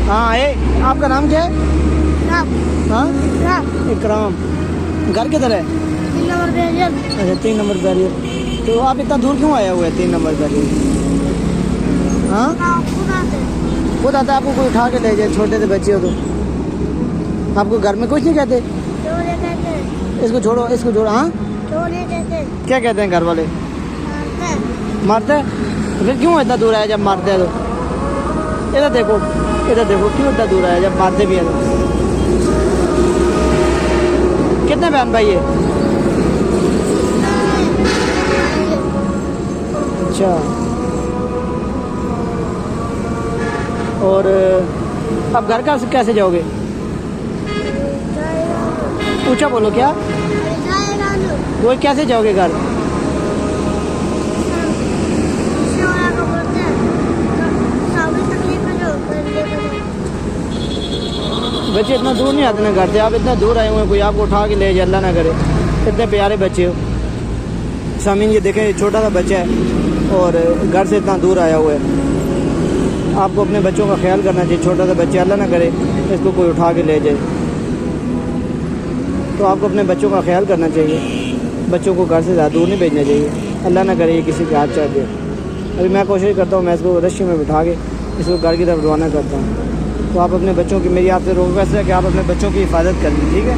हाँ आपका नाम क्या है? हाँ इकराम। घर किधर है? 3 नंबर बैरियर। अच्छा 3 नंबर बैरियर। तो आप इतना दूर क्यों आया हुआ है 3 नंबर बैरियर? हाँ खुद आता है आपको कोई उठा के ले जाए? छोटे से बच्चे हो तो आपको घर में कुछ नहीं कहते? इसको छोड़ो इसको छोड़ो। हाँ क्या कहते हैं घर वाले? मारते हैं? तो फिर क्यों इतना दूर आया जब मारते हैं तो? इधर देखो क्यों इतना दूर आया जब मारते भी हैं तो? कितने बहन भाई है? अच्छा। और अब घर का कैसे जाओगे? ऊंचा बोलो। क्या वो कैसे जाओगे घर? बच्चे इतना दूर नहीं आते ना घर से। आप इतना दूर आए हुए हैं, कोई आपको उठा के ले जाए, अल्लाह ना करे। इतने प्यारे बच्चे हो। सामीन ये देखें, छोटा सा बच्चा है और घर से इतना दूर आया हुआ है। आपको अपने बच्चों का ख्याल करना चाहिए। छोटा सा बच्चा, अल्लाह ना करे इसको कोई उठा के ले जाए। तो आपको अपने बच्चों का ख्याल करना चाहिए। बच्चों को घर से ज़्यादा दूर नहीं भेजना चाहिए। अल्लाह ना करे ये किसी के हाथ चढ़ जाए। अभी मैं कोशिश करता हूँ, मैं इसको रस्सी में बिठा के इसको घर की तरफ रवाना करता हूँ। तो आप अपने बच्चों की, मेरी आपसे रिक्वेस्ट है कि आप अपने बच्चों की हिफाजत करें, ठीक है?